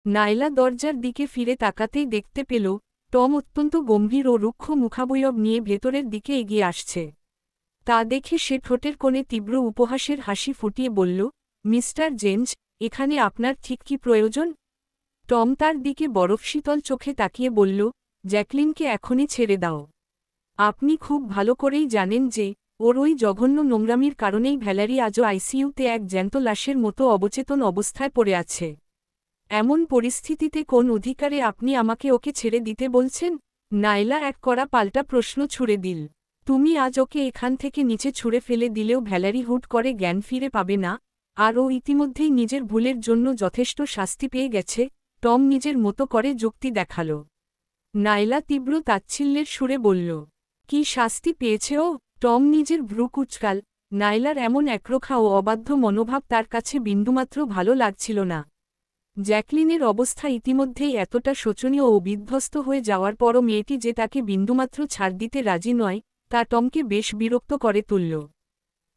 নায়লা দরজার দিকে ফিরে তাকাতেই দেখতে পেল টম অত্যন্ত গম্ভীর ও রুক্ষ মুখাবয়ব নিয়ে ভেতরের দিকে এগিয়ে আসছে। তা দেখে সে ঠোঁটের কোণে তীব্র উপহাসের হাসি ফুটিয়ে বলল, মিস্টার জেমস, এখানে আপনার ঠিক কি প্রয়োজন? টম তার দিকে বরফশীতল চোখে তাকিয়ে বলল, জ্যাকলিনকে এখনই ছেড়ে দাও। আপনি খুব ভালো করেই জানেন যে ওর ওই জঘন্য নোংরামির কারণেই ভ্যালেরি আজও আইসিইউতে এক জ্যান্ত লাশের মতো অবচেতন অবস্থায় পড়ে আছে। এমন পরিস্থিতিতে কোন অধিকারে আপনি আমাকে ওকে ছেড়ে দিতে বলছেন? নায়লা এক কড়া পাল্টা প্রশ্ন ছুড়ে দিল। তুমি আজ ওকে এখান থেকে নিচে ছুঁড়ে ফেলে দিলেও ভ্যালেরি হুট করে জ্ঞান ফিরে পাবে না, আর ও ইতিমধ্যেই নিজের ভুলের জন্য যথেষ্ট শাস্তি পেয়ে গেছে, টম নিজের মতো করে যুক্তি দেখাল। নায়লা তীব্র তাচ্ছিল্যের সুরে বলল, কি শাস্তি পেয়েছে ও? টম নিজের ভ্রু কুঁচকাল। নায়লার এমন একরোখা ও অবাধ্য মনোভাব তার কাছে বিন্দুমাত্র ভালো লাগছিল না। জ্যাকলিনের অবস্থা ইতিমধ্যেই এতটা শোচনীয় ও বিধ্বস্ত হয়ে যাওয়ার পরও মেয়েটি যে তাকে বিন্দুমাত্র ছাড় দিতে রাজি নয়, তা টমকে বেশ বিরক্ত করে তুলল।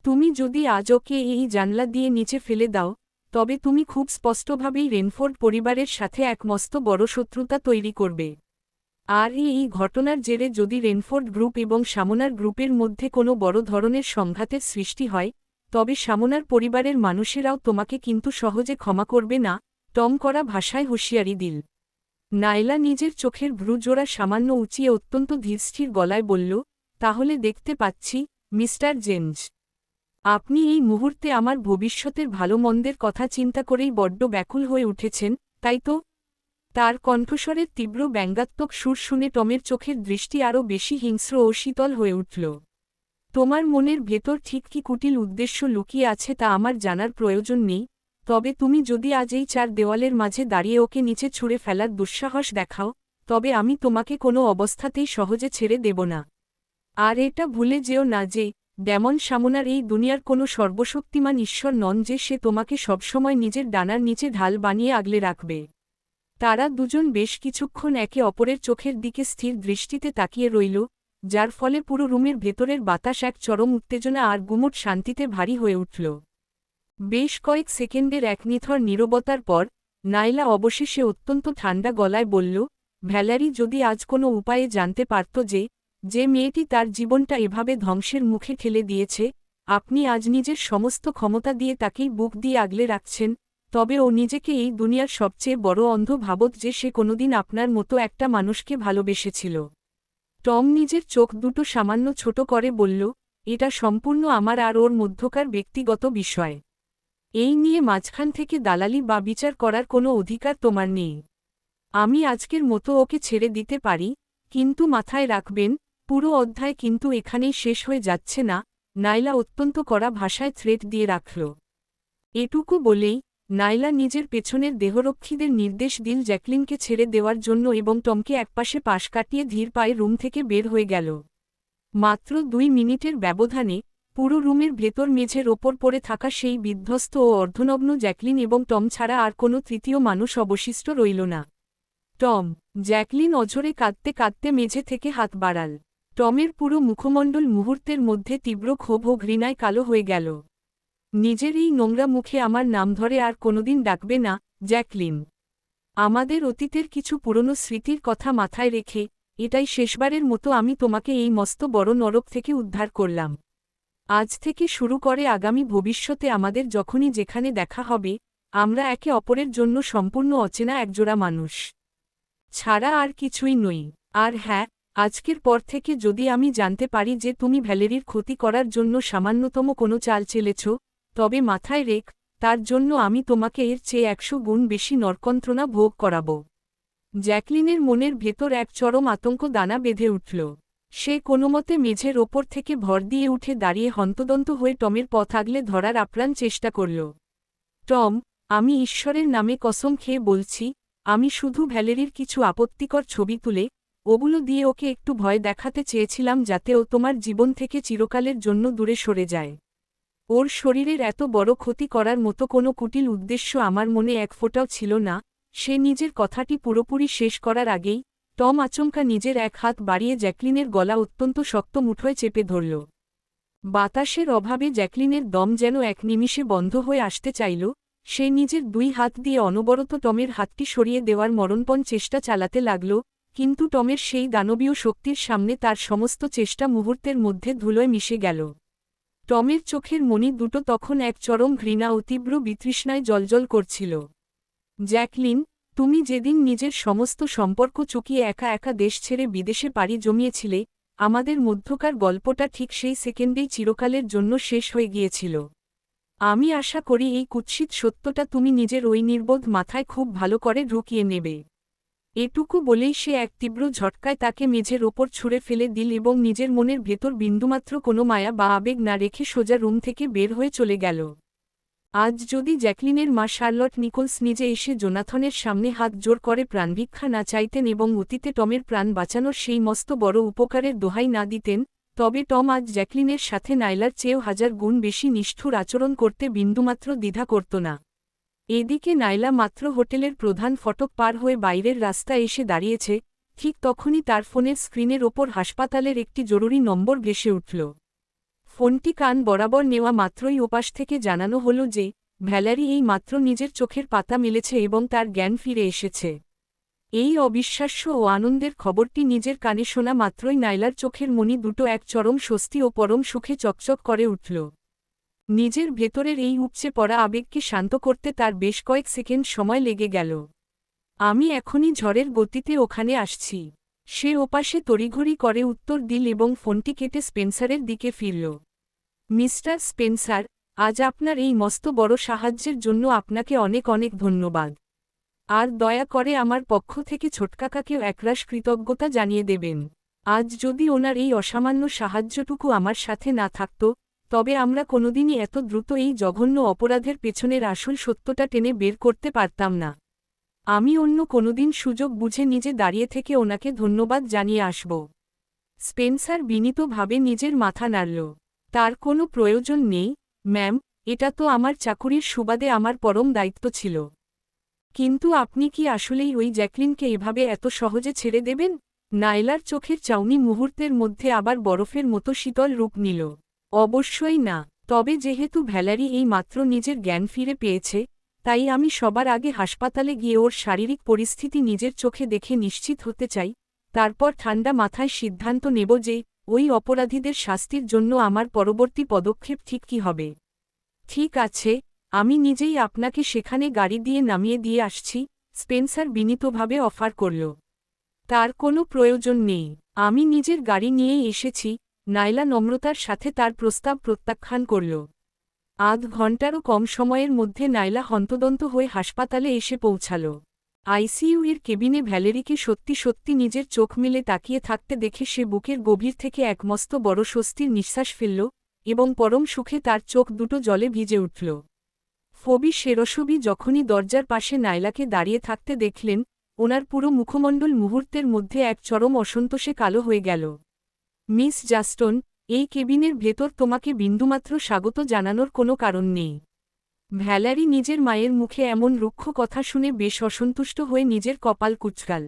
তুমি যদি আজ ওকে এই জানলা দিয়ে নিচে ফেলে দাও, তবে তুমি খুব স্পষ্টভাবেই রেনফোর্ড পরিবারের সাথে এক মস্ত বড় শত্রুতা তৈরি করবে। আর এই ঘটনার জেরে যদি রেনফোর্ড গ্রুপ এবং সামোনার গ্রুপের মধ্যে কোনো বড় ধরনের সংঘাতের সৃষ্টি হয়, তবে সামোনার পরিবারের মানুষেরাও তোমাকে কিন্তু সহজে ক্ষমা করবে না, টম করা ভাষায় হুঁশিয়ারি দিল। নায়লা নিজের চোখের ভ্রুজোড়া সামান্য উঁচিয়ে অত্যন্ত ধীরস্থির গলায় বলল, তাহলে দেখতে পাচ্ছি, মিস্টার জেমস, আপনি এই মুহূর্তে আমার ভবিষ্যতের ভালো মন্দের কথা চিন্তা করেই বড্ড ব্যাকুল হয়ে উঠেছেন, তাই তো? তার কণ্ঠস্বরের তীব্র ব্যঙ্গাত্মক সুর শুনে টমের চোখের দৃষ্টি আরও বেশি হিংস্র ও শীতল হয়ে উঠল। তোমার মনের ভেতর ঠিক কি কুটিল উদ্দেশ্য লুকিয়ে আছে তা আমার জানার প্রয়োজন নেই, তবে তুমি যদি আজ এই চার দেওয়ালের মাঝে দাঁড়িয়ে ওকে নিচে ছুঁড়ে ফেলার দুঃসাহস দেখাও, তবে আমি তোমাকে কোনো অবস্থাতেই সহজে ছেড়ে দেব না। আর এটা ভুলে যেও না যে ডেমন সামোনার এই দুনিয়ার কোনো সর্বশক্তিমান ঈশ্বর নন যে সে তোমাকে সবসময় নিজের ডানার নিচে ঢাল বানিয়ে আগলে রাখবে। তারা দুজন বেশ কিছুক্ষণ একে অপরের চোখের দিকে স্থির দৃষ্টিতে তাকিয়ে রইল, যার ফলে পুরো রুমের ভেতরের বাতাস এক চরম উত্তেজনা আর গুমোট শান্তিতে ভারী হয়ে উঠল। বেশ কয়েক সেকেন্ডের এক নিথর নীরবতার পর নায়লা অবশেষে অত্যন্ত ঠান্ডা গলায় বলল, ভ্যালেরি যদি আজ কোনো উপায়ে জানতে পারত যে যে মেয়েটি তার জীবনটা এভাবে ধ্বংসের মুখে ঠেলে দিয়েছে, আপনি আজ নিজের সমস্ত ক্ষমতা দিয়ে তাকেই বুক দিয়ে আগলে রাখছেন, তবে ও নিজেকে এই দুনিয়ার সবচেয়ে বড় অন্ধ ভাবত যে সে কোনোদিন আপনার মতো একটা মানুষকে ভালোবেসেছিল। টম নিজের চোখ দুটো সামান্য ছোট করে বলল, এটা সম্পূর্ণ আমার আর ওর মধ্যকার ব্যক্তিগত বিষয়। এই নিয়ে মাঝখান থেকে দালালি বা বিচার করার কোনো অধিকার তোমার নেই। আমি আজকের মতো ওকে ছেড়ে দিতে পারি, কিন্তু মাথায় রাখবেন, পুরো অধ্যায় কিন্তু এখানেই শেষ হয়ে যাচ্ছে না, নায়লা অত্যন্ত কড়া ভাষায় থ্রেট দিয়ে রাখল। এটুকু বলেই নায়লা নিজের পেছনের দেহরক্ষীদের নির্দেশ দিল জ্যাকলিনকে ছেড়ে দেওয়ার জন্য এবং টমকে একপাশে পাশ কাটিয়ে ধীর পায়ে রুম থেকে বের হয়ে গেল। মাত্র 2 মিনিটের ব্যবধানে পুরো রুমের ভেতর মেঝের ওপর পড়ে থাকা সেই বিধ্বস্ত ও অর্ধনগ্ন জ্যাকলিন এবং টম ছাড়া আর কোনো তৃতীয় মানুষ অবশিষ্ট রইল না। টম! জ্যাকলিন অঝরে কাঁদতে কাঁদতে মেঝে থেকে হাত বাড়াল। টমের পুরো মুখমণ্ডল মুহূর্তের মধ্যে তীব্র ক্ষোভ ও ঘৃণায় কালো হয়ে গেল। নিজের এই নোংরা মুখে আমার নাম ধরে আর কোনোদিন ডাকবে না, জ্যাকলিন। আমাদের অতীতের কিছু পুরনো স্মৃতির কথা মাথায় রেখে এটাই শেষবারের মতো আমি তোমাকে এই মস্ত বড় নরক থেকে উদ্ধার করলাম। আজ থেকে শুরু করে আগামী ভবিষ্যতে আমাদের যখনই যেখানে দেখা হবে, আমরা একে অপরের জন্য সম্পূর্ণ অচেনা একজোড়া মানুষ ছাড়া আর কিছুই নই। আর হ্যাঁ, আজকের পর থেকে যদি আমি জানতে পারি যে তুমি ভ্যালেরির ক্ষতি করার জন্য সামান্যতম কোনো চাল চেলেছ, তবে মাথায় রেখ, তার জন্য আমি তোমাকে এর চেয়ে 100 গুণ বেশি নরকন্ত্রণা ভোগ করাব। জ্যাকলিনের মনের ভেতর এক চরম আতঙ্ক দানা বেঁধে উঠল। সে কোনোমতে মেঝের ওপর থেকে ভর দিয়ে উঠে দাঁড়িয়ে হন্তদন্ত হয়ে টমের পথ আগলে ধরার আপ্রাণ চেষ্টা করল। টম, আমি ঈশ্বরের নামে কসম খেয়ে বলছি, আমি শুধু ভ্যালেরির কিছু আপত্তিকর ছবি তুলে ওগুলো দিয়ে ওকে একটু ভয় দেখাতে চেয়েছিলাম যাতে ও তোমার জীবন থেকে চিরকালের জন্য দূরে সরে যায়। ওর শরীরের এত বড় ক্ষতি করার মতো কোনো কুটিল উদ্দেশ্য আমার মনে এক ফোঁটাও ছিল না। সে নিজের কথাটি পুরোপুরি শেষ করার আগেই টম আচমকা নিজের এক হাত বাড়িয়ে জ্যাকলিনের গলা অত্যন্ত শক্ত মুঠোয় চেপে ধরল। বাতাসের অভাবে জ্যাকলিনের দম যেন এক নিমিষে বন্ধ হয়ে আসতে চাইল, সে নিজের 2 হাত দিয়ে অনবরত টমের হাতটি সরিয়ে দেওয়ার মরণপণ চেষ্টা চালাতে লাগল, কিন্তু টমের সেই দানবীয় শক্তির সামনে তার সমস্ত চেষ্টা মুহূর্তের মধ্যে ধুলোয় মিশে গেল। টমের চোখের মণি দুটো তখন এক চরম ঘৃণা ও তীব্র বিতৃষ্ণায় জ্বলজ্বল করছিল। জ্যাকলিন, তুমি যেদিন নিজের সমস্ত সম্পর্ক চুকিয়ে একা একা দেশ ছেড়ে বিদেশে পাড়ি জমিয়েছিলে, আমাদের মধ্যকার গল্পটা ঠিক সেই সেকেন্ডেই চিরকালের জন্য শেষ হয়ে গিয়েছিল। আমি আশা করি এই কুৎসিত সত্যটা তুমি নিজের ওই নির্বোধ মাথায় খুব ভালো করে ঢুকিয়ে নেবে। এটুকু বলেই সে এক তীব্র ঝটকায় তাকে মেঝের ওপর ছুঁড়ে ফেলে দিল এবং নিজের মনের ভেতর বিন্দুমাত্র কোনো মায়া বা আবেগ না রেখে সোজা রুম থেকে বের হয়ে চলে গেল। আজ যদি জ্যাকলিনের মা শার্লট নিকোলস নিজে এসে জোনাথনের সামনে হাত জোর করে প্রাণভিক্ষা না চাইতেন এবং অতীতে টমের প্রাণ বাঁচানোর সেই মস্ত বড় উপকারের দোহাই না দিতেন, তবে টম আজ জ্যাকলিনের সাথে নাইলার চেয়েও 1000 গুণ বেশি নিষ্ঠুর আচরণ করতে বিন্দুমাত্র দ্বিধা করত না। এদিকে নাইলা মাত্র হোটেলের প্রধান ফটক পার হয়ে বাইরের রাস্তায় এসে দাঁড়িয়েছে, ঠিক তখনই তার ফোনের স্ক্রিনের ওপর হাসপাতালের একটি জরুরি নম্বর ভেসে উঠল। ফোনটি কান বরাবর নেওয়া মাত্রই ওপাশ থেকে জানানো হল যে ভ্যালারি এই মাত্র নিজের চোখের পাতা মেলেছে এবং তার জ্ঞান ফিরে এসেছে। এই অবিশ্বাস্য ও আনন্দের খবরটি নিজের কানে শোনা মাত্রই নাইলার চোখের মণি দুটো এক চরম স্বস্তি ও পরম সুখে চকচক করে উঠল। নিজের ভেতরের এই উপচে পড়া আবেগকে শান্ত করতে তার বেশ কয়েক সেকেন্ড সময় লেগে গেল। আমি এখনই ঝড়ের গতিতে ওখানে আসছি, সে ওপাশে তড়িঘড়ি করে উত্তর দিল এবং ফোনটি কেটে স্পেন্সারের দিকে ফিরল। মিস্টার স্পেন্সার, আজ আপনার এই মস্ত বড় সাহায্যের জন্য আপনাকে অনেক অনেক ধন্যবাদ। আর দয়া করে আমার পক্ষ থেকে ছোটকাকাকেও একরাশ কৃতজ্ঞতা জানিয়ে দেবেন। আজ যদি ওনার এই অসামান্য সাহায্যটুকু আমার সাথে না থাকত, তবে আমরা কোনোদিনই এত দ্রুত এই জঘন্য অপরাধের পেছনের আসল সত্যটা টেনে বের করতে পারতাম না। আমি অন্য কোনোদিন সুযোগ বুঝে নিজে দাঁড়িয়ে থেকে ওনাকে ধন্যবাদ জানিয়ে আসব। স্পেন্সার বিনীতভাবে নিজের মাথা নাড়ল। তার কোনো প্রয়োজন নেই, ম্যাম, এটা তো আমার চাকুরির সুবাদে আমার পরম দায়িত্ব ছিল। কিন্তু আপনি কি আসলেই ওই জ্যাকলিনকে এভাবে এত সহজে ছেড়ে দেবেন? নাইলার চোখের চাউনি মুহূর্তের মধ্যে আবার বরফের মতো শীতল রূপ নিল। অবশ্যই না, তবে যেহেতু ভ্যালারি এই মাত্র নিজের জ্ঞান ফিরে পেয়েছে, তাই আমি সবার আগে হাসপাতালে গিয়ে ওর শারীরিক পরিস্থিতি নিজের চোখে দেখে নিশ্চিত হতে চাই, তারপর ঠান্ডা মাথায় সিদ্ধান্ত নেব যে ওই অপরাধীদের শাস্তির জন্য আমার পরবর্তী পদক্ষেপ ঠিক কী হবে। ঠিক আছে, আমি নিজেই আপনাকে সেখানে গাড়ি দিয়ে নামিয়ে দিয়ে আসছি, স্পেন্সার বিনীতভাবে অফার করল। তার কোনো প্রয়োজন নেই, আমি নিজের গাড়ি নিয়েই এসেছি, নাইলা নম্রতার সাথে তার প্রস্তাব প্রত্যাখ্যান করল। আধ ঘণ্টারও কম সময়ের মধ্যে নাইলা হন্তদন্ত হয়ে হাসপাতালে এসে পৌঁছাল। আইসিইউ এর কেবিনে ভ্যালেরিকে সত্যি সত্যি নিজের চোখ মেলে তাকিয়ে থাকতে দেখে সে বুকের গভীর থেকে এক মস্ত বড় স্বস্তির নিঃশ্বাস ফেলল এবং পরম সুখে তার চোখ দুটো জলে ভিজে উঠল। ফবি শেরসবি যখনই দরজার পাশে নাইলাকে দাঁড়িয়ে থাকতে দেখলেন, ওনার পুরো মুখমণ্ডল মুহূর্তের মধ্যে এক চরম অসন্তোষে কালো হয়ে গেল। মিস জাস্টন, এই কেবিনের ভেতর তোমাকে বিন্দুমাত্র স্বাগত জানানোর কোনো কারণ নেই। ভ্যালারি নিজের মায়ের মুখে এমন রুক্ষ কথা শুনে বেশ অসন্তুষ্ট হয়ে নিজের কপাল কুঁচকাল।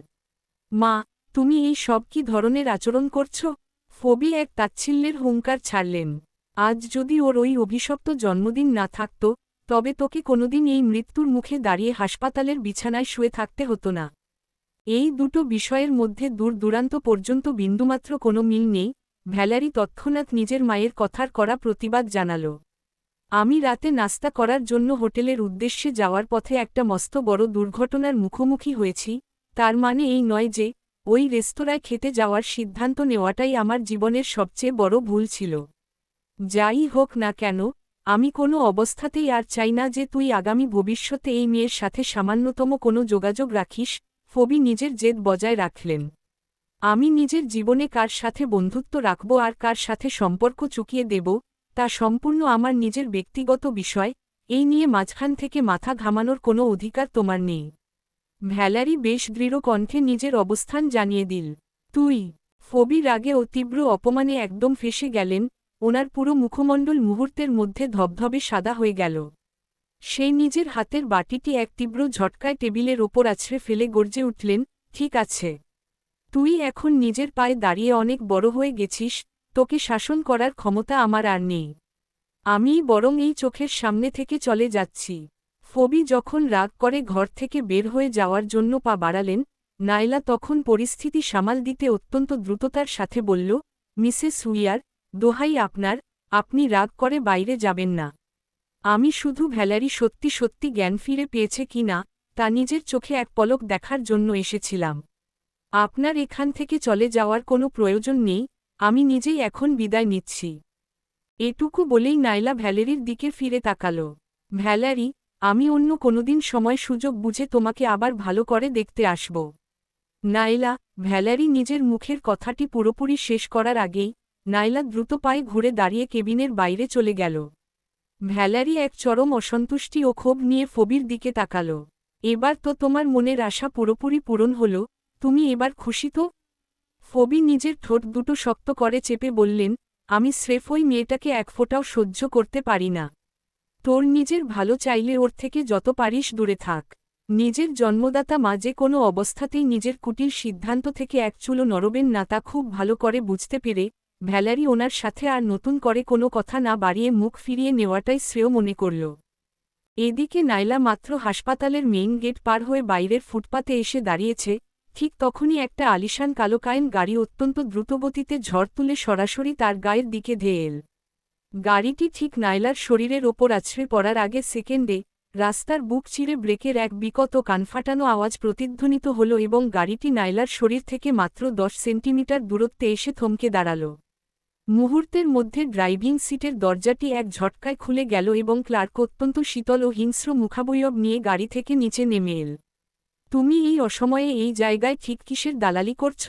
মা, তুমি এই সব কি ধরনের আচরণ করছ? ফবি এক তাচ্ছিল্যের হুঙ্কার ছাড়লেন। আজ যদি ওর ওই অভিশপ্ত জন্মদিন না থাকত, তবে তোকে কোনোদিন এই মৃত্যুর মুখে দাঁড়িয়ে হাসপাতালের বিছানায় শুয়ে থাকতে হতো না। এই দুটো বিষয়ের মধ্যে দূর দূরান্ত পর্যন্ত বিন্দুমাত্র কোনো মিল নেই। ভ্যালারি তৎক্ষণাৎ নিজের মায়ের কথার কড়া প্রতিবাদ জানাল। আমি রাতে নাস্তা করার জন্য হোটেলের উদ্দেশ্যে যাওয়ার পথে একটা মস্ত বড় দুর্ঘটনার মুখোমুখি হয়েছি, তার মানে এই নয় যে ওই রেস্তোরাঁয় খেতে যাওয়ার সিদ্ধান্ত নেওয়াটাই আমার জীবনের সবচেয়ে বড় ভুল ছিল। যাই হোক না কেন, আমি কোনো অবস্থাতেই আর চাই না যে তুই আগামী ভবিষ্যতে এই মেয়ের সাথে সামান্যতম কোনো যোগাযোগ রাখিস। ফবি নিজের জেদ বজায় রাখলেন। আমি নিজের জীবনে কার সাথে বন্ধুত্ব রাখব আর কার সাথে সম্পর্ক চুকিয়ে দেব, তা সম্পূর্ণ আমার নিজের ব্যক্তিগত বিষয়, এই নিয়ে মাঝখান থেকে মাথা ঘামানোর কোনো অধিকার তোমার নেই। ভ্যালারি বেশ দৃঢ় কণ্ঠে নিজের অবস্থান জানিয়ে দিল। তুই? ফবি রাগে ও তীব্র অপমানে একদম ফেঁসে গেলেন, ওনার পুরো মুখমণ্ডল মুহূর্তের মধ্যে ধবধবে সাদা হয়ে গেল। সেই নিজের হাতের বাটিটি এক তীব্র ঝটকায় টেবিলের ওপর আছড়ে ফেলে গর্জে উঠলেন, ঠিক আছে, তুই এখন নিজের পায়ে দাঁড়িয়ে অনেক বড় হয়ে গেছিস, তোকে শাসন করার ক্ষমতা আমার আর নেই। আমিই বরং এই চোখের সামনে থেকে চলে যাচ্ছি। ফবি যখন রাগ করে ঘর থেকে বের হয়ে যাওয়ার জন্য পা বাড়ালেন, নাইলা তখন পরিস্থিতি সামাল দিতে অত্যন্ত দ্রুততার সাথে বলল, মিসেস উইয়ার, দোহাই আপনার, আপনি রাগ করে বাইরে যাবেন না। আমি শুধু ভ্যালারি সত্যি সত্যি জ্ঞান ফিরে পেয়েছে কি না তা নিজের চোখে এক পলক দেখার জন্য এসেছিলাম। আপনার এখান থেকে চলে যাওয়ার কোনো প্রয়োজন নেই, আমি নিজেই এখন বিদায় নিচ্ছি। এটুকু বলেই নাইলা ভ্যালেরির দিকে ফিরে তাকাল। ভ্যালারি, আমি অন্য কোনোদিন সময় সুযোগ বুঝে তোমাকে আবার ভালো করে দেখতে আসব। নাইলা, ভ্যালারি নিজের মুখের কথাটি পুরোপুরি শেষ করার আগেই নাইলা দ্রুত পায়ে ঘুরে দাঁড়িয়ে কেবিনের বাইরে চলে গেল। ভ্যালারি এক চরম অসন্তুষ্টি ও ক্ষোভ নিয়ে ফবির দিকে তাকাল। এবার তো তোমার মনের আশা পুরোপুরি পূরণ হল, তুমি এবার খুশি তো? ফবি নিজের ঠোঁট দুটো শক্ত করে চেপে বললেন, আমি স্রেফ ওই মেয়েটাকে এক ফোঁটাও সহ্য করতে পারি না। তোর নিজের ভালো চাইলে ওর থেকে যত পারিস দূরে থাক। নিজের জন্মদাতা মা যে কোনো অবস্থাতেই নিজের কুটিল সিদ্ধান্ত থেকে এক চুলো নড়বেন না তা খুব ভালো করে বুঝতে পেরে ভ্যালারি ওনার সাথে আর নতুন করে কোনো কথা না বাড়িয়ে মুখ ফিরিয়ে নেওয়াটাই শ্রেয় মনে করল। এদিকে নাইলা মাত্র হাসপাতালের মেইন গেট পার হয়ে বাইরের ফুটপাতে এসে দাঁড়িয়েছে, ঠিক তখনই একটা আলিশান কালোকায়েন গাড়ি অত্যন্ত দ্রুতগতিতে ঝড় তুলে সরাসরি তার গায়ের দিকে ধেয়ে এল। গাড়িটি ঠিক নাইলার শরীরের ওপর আছড়ে পড়ার আগে সেকেন্ডে রাস্তার বুক চিরে ব্রেকের এক বিকট কানফাটানো আওয়াজ প্রতিধ্বনিত হল এবং গাড়িটি নাইলার শরীর থেকে মাত্র 10 সেন্টিমিটার দূরত্বে এসে থমকে দাঁড়াল। মুহূর্তের মধ্যে ড্রাইভিং সিটের দরজাটি এক ঝটকায় খুলে গেল এবং ক্লার্ক অত্যন্ত শীতল ও হিংস্র মুখাবয়ব নিয়ে গাড়ি থেকে নিচে নেমে এল। তুমি এই অসময়ে এই জায়গায় ঠিক কিসের দালালি করছ?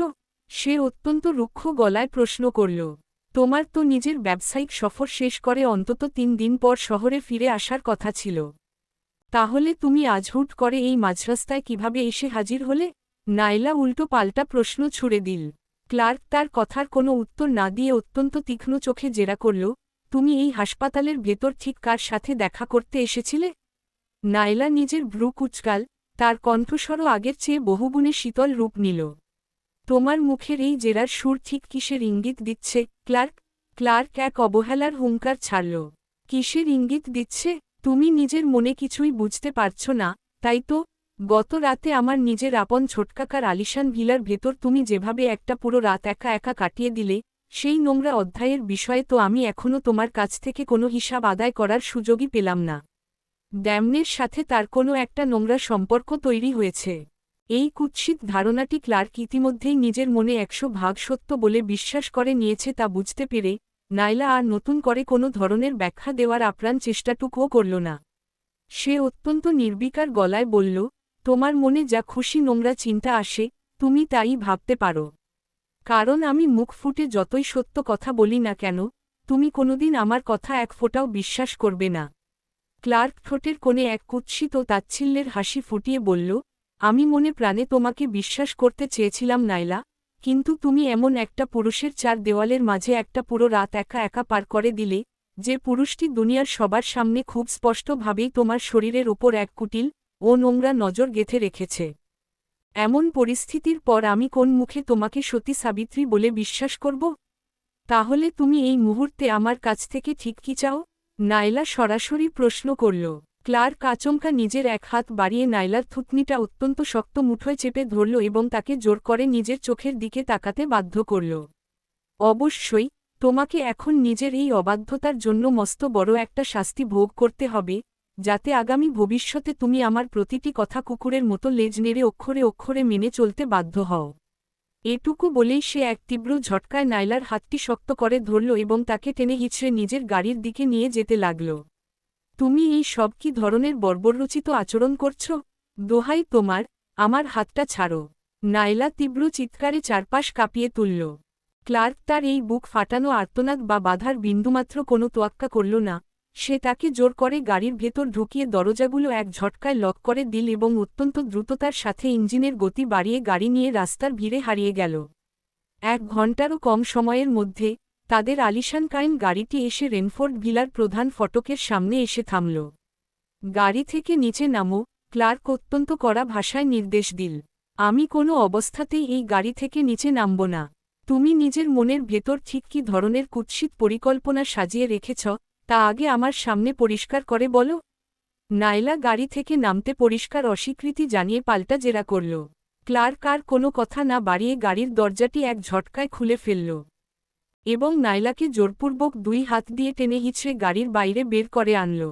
সে অত্যন্ত রুক্ষ গলায় প্রশ্ন করল। তোমার তো নিজের ব্যবসায়িক সফর শেষ করে অন্তত 3 দিন পর শহরে ফিরে আসার কথা ছিল। তাহলে তুমি আজ হুট করে এই মাঝরাস্তায় কিভাবে এসে হাজির হলে? নাইলা উল্টো পাল্টা প্রশ্ন ছুড়ে দিল। ক্লার্ক তার কথার কোনো উত্তর না দিয়ে অত্যন্ত তীক্ষ্ণ চোখে জেরা করল, তুমি এই হাসপাতালের ভেতর ঠিক কার সাথে দেখা করতে এসেছিলে? নাইলা নিজের ভ্রু কুঁচকাল, তার কণ্ঠস্বরও আগের চেয়ে বহুগুণে শীতল রূপ নিল। তোমার মুখের এই জেরার সুর ঠিক কিসের ইঙ্গিত দিচ্ছে, ক্লার্ক? ক্লার্ক এক অবহেলার হুঙ্কার ছাড়ল। কিসের ইঙ্গিত দিচ্ছে? তুমি নিজের মনে কিছুই বুঝতে পারছ না, তাই তো? গত রাতে আমার নিজের আপন ছোটকাকার আলিশান ভিলার ভেতর তুমি যেভাবে একটা পুরো রাত একা একা কাটিয়ে দিলে, সেই নোংরা অধ্যায়ের বিষয়ে তো আমি এখনও তোমার কাছ থেকে কোনো হিসাব আদায় করার সুযোগই পেলাম না। ড্যামনের সাথে তার কোনো একটা নোংরা সম্পর্ক তৈরি হয়েছে। এই কুৎসিত ধারণাটি ক্লার্ক ইতিমধ্যেই নিজের মনে 100% সত্য বলে বিশ্বাস করে নিয়েছে তা বুঝতে পেরে নাইলা আর নতুন করে কোনো ধরনের ব্যাখ্যা দেওয়ার আপ্রাণ চেষ্টাটুকুও করল না। সে অত্যন্ত নির্বিকার গলায় বলল, তোমার মনে যা খুশি নোংরা চিন্তা আসে, তুমি তাই ভাবতে পারো। কারণ আমি মুখ ফুটে যতই সত্য কথা বলি না কেন, তুমি কোনোদিন আমার কথা এক ফোঁটাও বিশ্বাস করবে না। ক্লার্ক ঠোঁটের কোণে এক কুৎসিত তাচ্ছিল্যের হাসি ফুটিয়ে বলল, আমি মনে প্রাণে তোমাকে বিশ্বাস করতে চেয়েছিলাম নাইলা, কিন্তু তুমি এমন একটা পুরুষের 4 দেওয়ালের মাঝে একটা পুরো রাত একা একা পার করে দিলে, যে পুরুষটি দুনিয়ার সবার সামনে খুব স্পষ্টভাবেই তোমার শরীরের ওপর এক কুটিল ও নোংরা নজর গেঁথে রেখেছে। এমন পরিস্থিতির পর আমি কোন মুখে তোমাকে সতী সাবিত্রী বলে বিশ্বাস করব? তাহলে তুমি এই মুহূর্তে আমার কাছ থেকে ঠিক কি চাও? নাইলা সরাসরি প্রশ্ন করল। ক্লার্ক আচমকা নিজের এক হাত বাড়িয়ে নাইলার থুতনিটা অত্যন্ত শক্ত মুঠোয় চেপে ধরল এবং তাকে জোর করে নিজের চোখের দিকে তাকাতে বাধ্য করল। অবশ্যই, তোমাকে এখন নিজের এই অবাধ্যতার জন্য মস্ত বড় একটা শাস্তি ভোগ করতে হবে, যাতে আগামী ভবিষ্যতে তুমি আমার প্রতিটি কথা কুকুরের মতো লেজ নেড়ে অক্ষরে অক্ষরে মেনে চলতে বাধ্য হও। এটুকু বলেই সে এক তীব্র ঝটকায় নাইলার হাতটি শক্ত করে ধরল এবং তাকে টেনে হিঁচড়ে নিজের গাড়ির দিকে নিয়ে যেতে লাগল। তুমি এই সব কি ধরনের বর্বররচিত আচরণ করছ? দোহাই তোমার, আমার হাতটা ছাড়ো। নাইলা তীব্র চিৎকারে চারপাশ কাঁপিয়ে তুলল। ক্লার্ক তার এই বুক ফাটানো আর্তনাদ বা বাধার বিন্দুমাত্র কোনো তোয়াক্কা করল না, সে তাকে জোর করে গাড়ির ভেতর ঢুকিয়ে দরজাগুলো এক ঝটকায় লক করে দিল এবং অত্যন্ত দ্রুততার সাথে ইঞ্জিনের গতি বাড়িয়ে গাড়ি নিয়ে রাস্তার ভিড়ে হারিয়ে গেল। 1 ঘণ্টারও কম সময়ের মধ্যে তাদের আলিশান কাইন গাড়িটি এসে রেনফোর্ড ভিলার প্রধান ফটকের সামনে এসে থামল। গাড়ি থেকে নিচে নামো, ক্লার্ক অত্যন্ত কড়া ভাষায় নির্দেশ দিল। আমি কোনো অবস্থাতেই এই গাড়ি থেকে নিচে নামব না। তুমি নিজের মনের ভেতর ঠিক কী ধরনের কুৎসিত পরিকল্পনা সাজিয়ে রেখেছ, তা আগে আমার সামনে পরিষ্কার করে বলো। নাইলা গাড়ি থেকে নামতে পরিষ্কার অস্বীকৃতি জানিয়ে পাল্টা জেরা করল। ক্লার্ক আর কোনো কথা না বাড়িয়ে গাড়ির দরজাটি এক ঝটকায় খুলে ফেলল এবং নাইলাকে জোরপূর্বক 2 হাত দিয়ে টেনে হিঁচড়ে গাড়ির বাইরে বের করে আনল।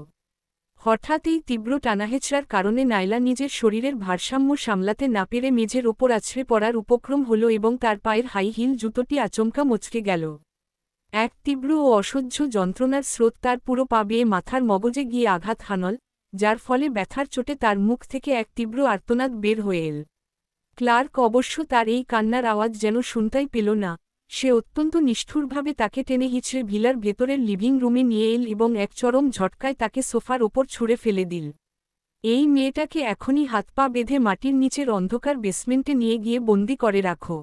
হঠাৎ এই তীব্র টানাহেঁচড়ার কারণে নাইলা নিজের শরীরের ভারসাম্য সামলাতে না পেরে মেঝের ওপর আছড়ে পড়ার উপক্রম হল এবং তার পায়ের হাই হিল জুতোটি আচমকা মচকে গেল। এক তীব্র ও অসহ্য যন্ত্রণার স্রোত তার পুরো পা বেয়ে মাথার মগজে গিয়ে আঘাত হানল, যার ফলে ব্যথার চোটে তার মুখ থেকে এক তীব্র আর্তনাদ বের হয়ে এল। ক্লার্ক অবশ্য তার এই কান্নার আওয়াজ যেন শুনতেই পেল না। সে অত্যন্ত নিষ্ঠুরভাবে তাকে টেনে হিঁচড়ে ভিলার ভেতরের লিভিং রুমে নিয়ে এল এবং এক চরম ঝটকায় তাকে সোফার ওপর ছুঁড়ে ফেলে দিল। এই মেয়েটাকে এখনই হাত পা বেঁধে মাটির নিচের অন্ধকার বেসমেন্টে নিয়ে গিয়ে বন্দি করে রাখো।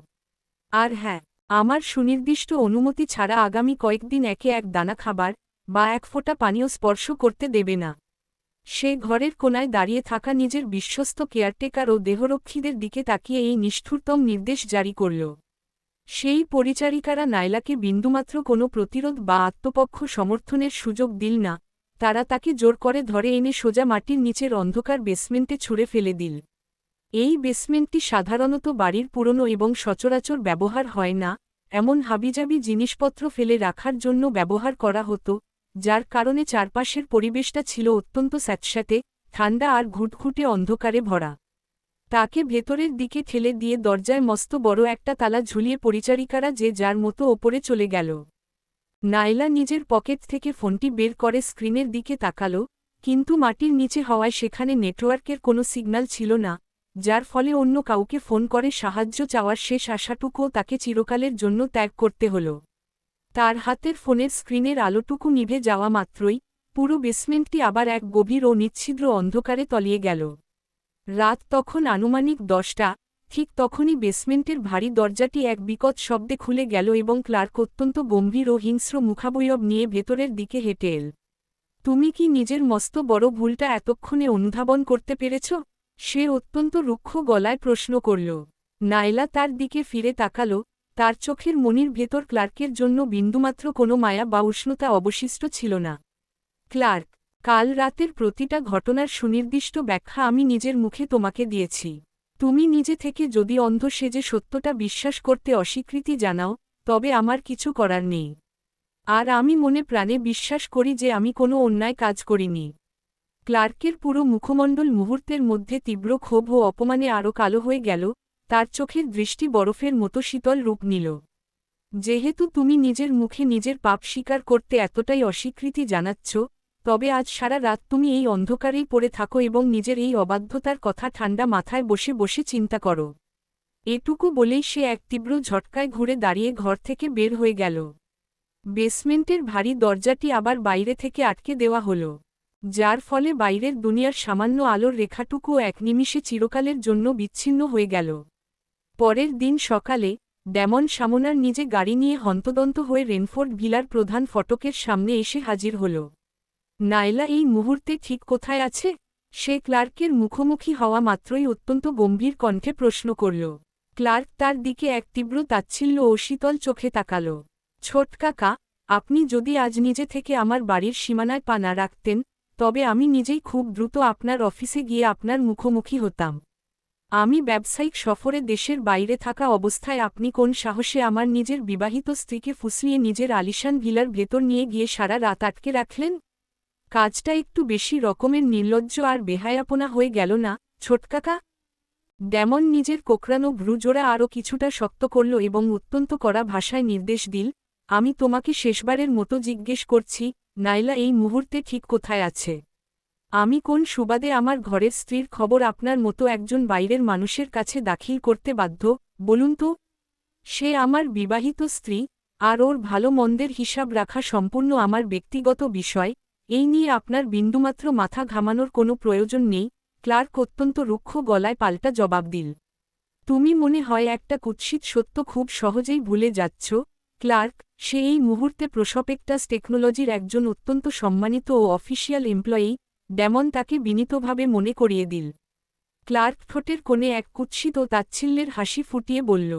আর হ্যাঁ, আমার সুনির্দিষ্ট অনুমতি ছাড়া আগামী কয়েকদিন একে এক দানা খাবার বা এক ফোঁটা পানীয় স্পর্শ করতে দেবে না। সে ঘরের কোনায় দাঁড়িয়ে থাকা নিজের বিশ্বস্ত কেয়ারটেকার ও দেহরক্ষীদের দিকে তাকিয়ে এই নিষ্ঠুরতম নির্দেশ জারি করল। সেই পরিচারিকারা নাইলাকে বিন্দুমাত্র কোনো প্রতিরোধ বা আত্মপক্ষ সমর্থনের সুযোগ দিল না, তারা তাকে জোর করে ধরে এনে সোজা মাটির নিচের অন্ধকার বেসমেন্টে ছুঁড়ে ফেলে দিল। এই বেসমেন্টটি সাধারণত বাড়ির পুরনো এবং সচরাচর ব্যবহার হয় না এমন হাবিজাবি জিনিসপত্র ফেলে রাখার জন্য ব্যবহার করা হতো, যার কারণে চারপাশের পরিবেশটা ছিল অত্যন্ত স্যাঁতস্যাঁতে, ঠান্ডা আর ঘুটঘুটে অন্ধকারে ভরা। তাকে ভেতরের দিকে ঠেলে দিয়ে দরজায় মস্ত বড় একটা তালা ঝুলিয়ে পরিচারিকারা যে যার মতো ওপরে চলে গেল। নাইলা নিজের পকেট থেকে ফোনটি বের করে স্ক্রিনের দিকে তাকাল, কিন্তু মাটির নিচে হওয়ায় সেখানে নেটওয়ার্কের কোনো সিগন্যাল ছিল না, যার ফলে অন্য কাউকে ফোন করে সাহায্য চাওয়ার শেষ আশাটুকুও তাকে চিরকালের জন্য ত্যাগ করতে হল। তার হাতের ফোনের স্ক্রিনের আলোটুকু নিভে যাওয়া মাত্রই পুরো বেসমেন্টটি আবার এক গভীর ও নিচ্ছিদ্র অন্ধকারে তলিয়ে গেল। রাত তখন আনুমানিক 10টা, ঠিক তখনই বেসমেন্টের ভারী দরজাটি এক বিকট শব্দে খুলে গেল এবং ক্লার্ক অত্যন্ত গম্ভীর ও হিংস্র মুখাবয়ব নিয়ে ভেতরের দিকে হেঁটে এল। তুমি কি নিজের মস্ত বড় ভুলটা এতক্ষণে অনুধাবন করতে পেরেছ? সে অত্যন্ত রুক্ষ গলায় প্রশ্ন করল। নাইলা তার দিকে ফিরে তাকাল, তার চোখের মনির ভেতর ক্লার্কের জন্য বিন্দুমাত্র কোনো মায়া বা উষ্ণতা অবশিষ্ট ছিল না। ক্লার্ক, কাল রাতের প্রতিটা ঘটনার সুনির্দিষ্ট ব্যাখ্যা আমি নিজের মুখে তোমাকে দিয়েছি। তুমি নিজে থেকে যদি অন্ধ সেজে সত্যটা বিশ্বাস করতে অস্বীকৃতি জানাও, তবে আমার কিছু করার নেই। আর আমি মনে প্রাণে বিশ্বাস করি যে আমি কোনো অন্যায় কাজ করিনি। ক্লার্কের পুরো মুখমণ্ডল মুহূর্তের মধ্যে তীব্র ক্ষোভ ও অপমানে আরও কালো হয়ে গেল, তার চোখের দৃষ্টি বরফের মতো শীতল রূপ নিল। যেহেতু তুমি নিজের মুখে নিজের পাপ স্বীকার করতে এতটাই অস্বীকৃতি জানাচ্ছ, তবে আজ সারা রাত তুমি এই অন্ধকারেই পড়ে থাকো এবং নিজের এই অবাধ্যতার কথা ঠান্ডা মাথায় বসে বসে চিন্তা করো। এটুকু বলেই সে এক তীব্র ঝটকায় ঘুরে দাঁড়িয়ে ঘর থেকে বের হয়ে গেল। বেসমেন্টের ভারী দরজাটি আবার বাইরে থেকে আটকে দেওয়া হল, যার ফলে বাইরের দুনিয়ার সামান্য আলোর রেখাটুকুও এক নিমিষে চিরকালের জন্য বিচ্ছিন্ন হয়ে গেল। পরের দিন সকালে ড্যামন সামোনার নিজে গাড়ি নিয়ে হন্তদন্ত হয়ে রেনফোর্ড ভিলার প্রধান ফটকের সামনে এসে হাজির হল। নাইলা এই মুহূর্তে ঠিক কোথায় আছে? সে ক্লার্কের মুখোমুখি হওয়া মাত্রই অত্যন্ত গম্ভীর কণ্ঠে প্রশ্ন করল। ক্লার্ক তার দিকে এক তীব্র তাচ্ছিল্য ও শীতল চোখে তাকাল। ছোট কাকা, আপনি যদি আজ নিজে থেকে আমার বাড়ির সীমানায় পা না রাখতেন, তবে আমি নিজেই খুব দ্রুত আপনার অফিসে গিয়ে আপনার মুখোমুখি হতাম। আমি ব্যবসায়িক সফরে দেশের বাইরে থাকা অবস্থায় আপনি কোন সাহসে আমার নিজের বিবাহিত স্ত্রীকে ফুসলিয়ে নিজের আলিশান ভিলার ভেতর নিয়ে গিয়ে সারা রাত আটকে রাখলেন? কাজটা একটু বেশি রকমের নির্লজ্জ আর বেহায়াপনা হয়ে গেল না, ছোটকাকা? ড্যামন নিজের কোকড়ানো ভ্রুজোড়া আরও কিছুটা শক্ত করল এবং অত্যন্ত কড়া ভাষায় নির্দেশ দিল, আমি তোমাকে শেষবারের মতো জিজ্ঞেস করছি, নাইলা এই মুহূর্তে ঠিক কোথায় আছে? আমি কোন সুবাদে আমার ঘরের স্ত্রীর খবর আপনার মতো একজন বাইরের মানুষের কাছে দাখিল করতে বাধ্য, বলুন তো? সে আমার বিবাহিত স্ত্রী, আর ওর ভালো মন্দের হিসাব রাখা সম্পূর্ণ আমার ব্যক্তিগত বিষয়, এই নিয়ে আপনার বিন্দুমাত্র মাথা ঘামানোর কোনো প্রয়োজন নেই। ক্লার্ক অত্যন্ত রুক্ষ গলায় পাল্টা জবাব দিল। তুমি মনে হয় একটা কুৎসিত সত্য খুব সহজেই ভুলে যাচ্ছ, ক্লার্ক। সে এই মুহূর্তে প্রসপেক্টাস টেকনোলজির একজন অত্যন্ত সম্মানিত ও অফিসিয়াল এমপ্লয়ি, ড্যামন তাকে বিনীতভাবে মনে করিয়ে দিল। ক্লার্ক ঠোঁটের কোণে এক কুৎসিত ও তাচ্ছিল্যের হাসি ফুটিয়ে বলল,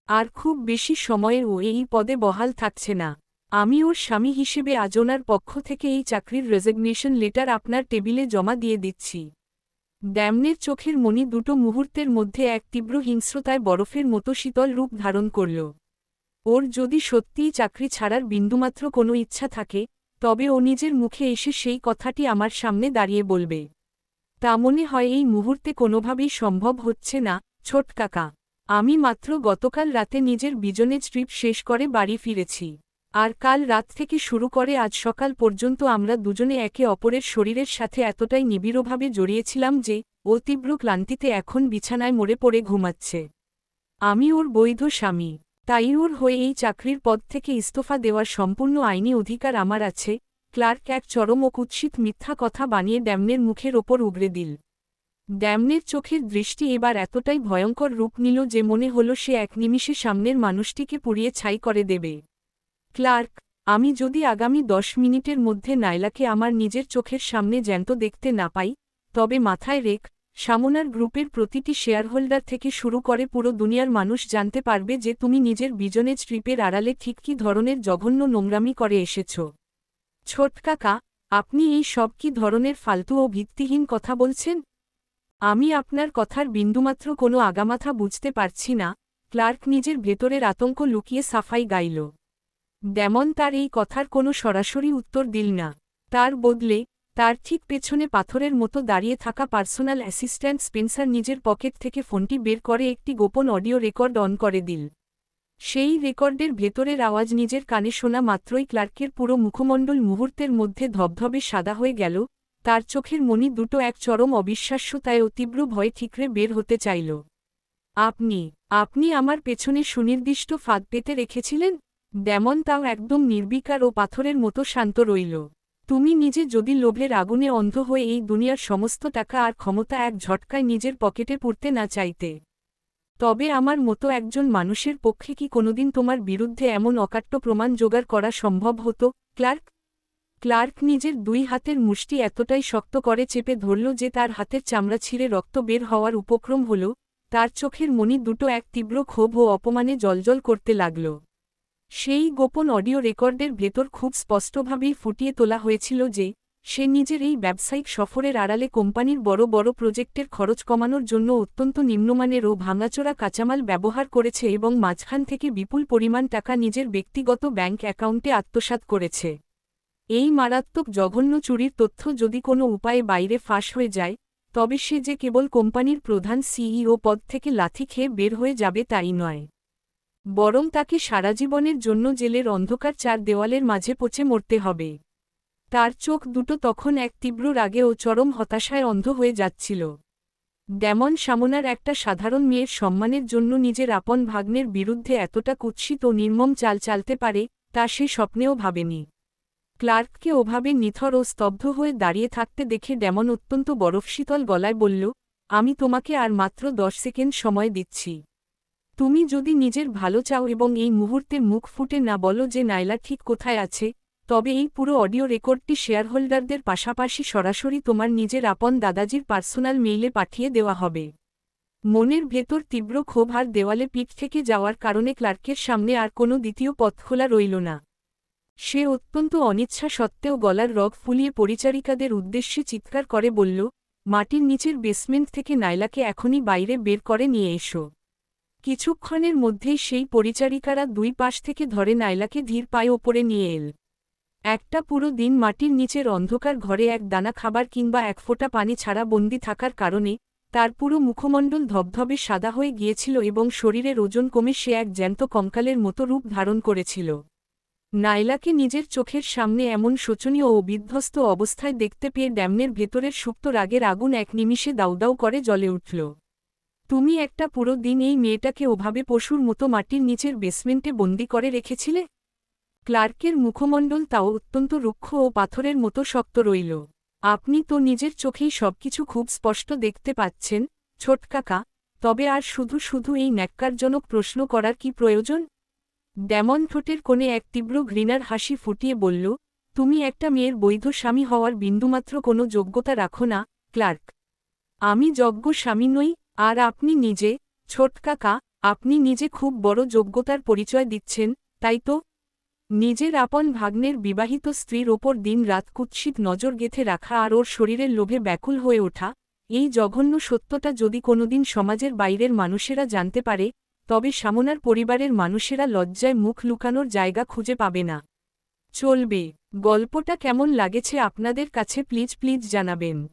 আর খুব বেশি সময়ে ও এই পদে বহাল থাকছে না। আমি ওর স্বামী হিসেবে আজ ওনার পক্ষ থেকে এই চাকরির রেজিগনেশন লেটার আপনার টেবিলে জমা দিয়ে দিচ্ছি। ড্যামনের চোখের মণি দুটো মুহূর্তের মধ্যে এক তীব্র হিংস্রতায় বরফের মতো শীতল রূপ ধারণ করল। ওর যদি সত্যিই চাকরি ছাড়ার বিন্দুমাত্র কোনো ইচ্ছা থাকে, তবে ও নিজের মুখে এসে সেই কথাটি আমার সামনে দাঁড়িয়ে বলবে। তা মনে হয় এই মুহূর্তে কোনোভাবেই সম্ভব হচ্ছে না, ছোট কাকা। আমি মাত্র গতকাল রাতে নিজের বিজনেজ ট্রিপ শেষ করে বাড়ি ফিরেছি। আর কাল রাত থেকে শুরু করে আজ সকাল পর্যন্ত আমরা দুজনে একে অপরের শরীরের সাথে এতটাই নিবিড়ভাবে জড়িয়েছিলাম যে ও তীব্র ক্লান্তিতে এখন বিছানায় মরে পড়ে ঘুমাচ্ছে। আমি ওর বৈধ স্বামী, তাই ওর হয়ে এই চাকরির পদ থেকে ইস্তফা দেওয়ার সম্পূর্ণ আইনি অধিকার আমার আছে। ক্লার্ক এক চরম ও কুৎসিত মিথ্যা কথা বানিয়ে ড্যামনের মুখের ওপর উগরে দিল। ড্যামনের চোখের দৃষ্টি এবার এতটাই ভয়ঙ্কর রূপ নিল যে মনে হল সে এক নিমিষে সামনের মানুষটিকে পুড়িয়ে ছাই করে দেবে। ক্লার্ক, আমি যদি আগামী 10 মিনিটের মধ্যে নাইলাকে আমার নিজের চোখের সামনে জ্যান্ত দেখতে না পাই, তবে মাথায় রেখ, সামোনার গ্রুপের প্রতিটি শেয়ারহোল্ডার থেকে শুরু করে পুরো দুনিয়ার মানুষ জানতে পারবে যে তুমি নিজের বিজনেজ ট্রিপের আড়ালে ঠিক কী ধরনের জঘন্য নোংরামি করে এসেছ। ছোট কাকা, আপনি এই সব কী ধরনের ফালতু ও ভিত্তিহীন কথা বলছেন? আমি আপনার কথার বিন্দুমাত্র কোনো আগামাথা বুঝতে পারছি না। ক্লার্ক নিজের ভেতরের আতঙ্ক লুকিয়ে সাফাই গাইল। ড্যামন তার এই কথার কোনো সরাসরি উত্তর দিল না। তার বদলে তার ঠিক পেছনে পাথরের মতো দাঁড়িয়ে থাকা পার্সোনাল অ্যাসিস্ট্যান্ট স্পেন্সার নিজের পকেট থেকে ফোনটি বের করে একটি গোপন অডিও রেকর্ড অন করে দিল। সেই রেকর্ডের ভেতরের আওয়াজ নিজের কানে শোনা মাত্রই ক্লার্কের পুরো মুখমণ্ডল মুহূর্তের মধ্যে ধবধবে সাদা হয়ে গেল। তার চোখের মণি দুটো এক চরম অবিশ্বাস্যতায় ও তীব্র ভয়ে ঠিকরে বের হতে চাইল। আপনি আমার পেছনে সুনির্দিষ্ট ফাঁদ পেতে রেখেছিলেন? ড্যামন তাও একদম নির্বিকার ও পাথরের মতো শান্ত রইল। তুমি নিজে যদি লোভের আগুনে অন্ধ হয়ে এই দুনিয়ার সমস্ত টাকা আর ক্ষমতা এক ঝটকায় নিজের পকেটে পুরতে না চাইতে, তবে আমার মতো একজন মানুষের পক্ষে কি কোনোদিন তোমার বিরুদ্ধে এমন অকাট্য প্রমাণ জোগাড় করা সম্ভব হতো? ক্লার্ক নিজের দুই হাতের মুষ্টি এতটাই শক্ত করে চেপে ধরল যে তার হাতের চামড়া ছিঁড়ে রক্ত বের হওয়ার উপক্রম হল। তার চোখের মণি দুটো এক তীব্র ক্ষোভ ও অপমানে জ্বলজ্বল করতে লাগল। সেই গোপন অডিও রেকর্ডের ভেতর খুব স্পষ্টভাবেই ফুটিয়ে তোলা হয়েছিল যে সে নিজের এই ব্যবসায়িক সফরের আড়ালে কোম্পানির বড় বড় প্রজেক্টের খরচ কমানোর জন্য অত্যন্ত নিম্নমানের ও ভাঙাচোরা কাঁচামাল ব্যবহার করেছে এবং মাঝখান থেকে বিপুল পরিমাণ টাকা নিজের ব্যক্তিগত ব্যাংক অ্যাকাউন্টে আত্মসাৎ করেছে। এই মারাত্মক জঘন্য চুরির তথ্য যদি কোনো উপায়ে বাইরে ফাঁস হয়ে যায়, তবে সে যে কেবল কোম্পানির প্রধান সিইও পদ থেকে লাথি খেয়ে বের হয়ে যাবে তাই নয়, বরং তাকে সারাজীবনের জন্য জেলের অন্ধকার চার দেওয়ালের মাঝে পচে মরতে হবে। তার চোখ দুটো তখন এক তীব্র রাগে ও চরম হতাশায় অন্ধ হয়ে যাচ্ছিল। ড্যামন সামোনার একটা সাধারণ মেয়ের সম্মানের জন্য নিজের আপন ভাগ্নের বিরুদ্ধে এতটা কুৎসিত ও নির্মম চাল চালতে পারে তা সে স্বপ্নেও ভাবেনি। ক্লার্ককে ওভাবে নিথর ও স্তব্ধ হয়ে দাঁড়িয়ে থাকতে দেখে ড্যামন অত্যন্ত বরফশীতল গলায় বলল, আমি তোমাকে আর মাত্র 10 সেকেন্ড সময় দিচ্ছি। তুমি যদি নিজের ভালো চাও এবং এই মুহূর্তে মুখ ফুটে না বলো যে নাইলা ঠিক কোথায় আছে, তবে এই পুরো অডিও রেকর্ডটি শেয়ারহোল্ডারদের পাশাপাশি সরাসরি তোমার নিজের আপন দাদাজির পার্সোনাল মেইলে পাঠিয়ে দেওয়া হবে। মনের ভেতর তীব্র ক্ষোভ আর দেওয়ালে পিঠ থেকে যাওয়ার কারণে ক্লার্কের সামনে আর কোনো দ্বিতীয় পথ খোলা রইল না। সে অত্যন্ত অনিচ্ছা সত্ত্বেও গলার রগ ফুলিয়ে পরিচারিকাদের উদ্দেশ্যে চিৎকার করে বলল, মাটির নিচের বেসমেন্ট থেকে নাইলাকে এখনই বাইরে বের করে নিয়ে এসো। কিছুক্ষণের মধ্যেই সেই পরিচারিকারা দুই পাশ থেকে ধরে নাইলাকে ধীর পায়ে ওপরে নিয়ে এল। একটা পুরো দিন মাটির নিচের অন্ধকার ঘরে এক দানা খাবার কিংবা এক ফোঁটা পানি ছাড়া বন্দি থাকার কারণে তার পুরো মুখমণ্ডল ধবধবে সাদা হয়ে গিয়েছিল এবং শরীরের ওজন কমে সে এক জ্যান্ত কঙ্কালের মতো রূপ ধারণ করেছিল। নাইলাকে নিজের চোখের সামনে এমন শোচনীয় ও বিধ্বস্ত অবস্থায় দেখতে পেয়ে ড্যামনের ভেতরের সুপ্ত রাগের আগুন এক নিমিষে দাউদাউ করে জ্বলে উঠল। তুমি একটা পুরো দিন এই মেয়েটাকে ওভাবে পশুর মতো মাটির নিচের বেসমেন্টে বন্দি করে রেখেছিলে? ক্লার্কের মুখমণ্ডল তাও অত্যন্ত রুক্ষ ও পাথরের মতো শক্ত রইল। আপনি তো নিজের চোখেই সবকিছু খুব স্পষ্ট দেখতে পাচ্ছেন, ছোট কাকা, তবে আর শুধু শুধু এই ন্যাক্কারজনক প্রশ্ন করার কি প্রয়োজন? ড্যামন ঠোঁটের কোণে এক তীব্র ঘৃণার হাসি ফুটিয়ে বলল, তুমি একটা মেয়ের বৈধ স্বামী হওয়ার বিন্দুমাত্র কোনো যোগ্যতা রাখো না, ক্লার্ক। আমি যোগ্য স্বামী নই, আর আপনি নিজে, ছোট কাকা, আপনি নিজে খুব বড় যোগ্যতার পরিচয় দিচ্ছেন, তাই তো? নিজের আপন ভাগ্নের বিবাহিত স্ত্রীর ওপর দিন-রাত কুৎসিত নজর গেঁথে রাখা আর ওর শরীরের লোভে ব্যাকুল হয়ে ওঠা, এই জঘন্য সত্যটা যদি কোনোদিন সমাজের বাইরের মানুষেরা জানতে পারে, তবে সামনার পরিবারের মানুষেরা লজ্জায় মুখ লুকানোর জায়গা খুঁজে পাবে না। চলবে। গল্পটা কেমন লাগেছে আপনাদের কাছে প্লিজ জানাবেন।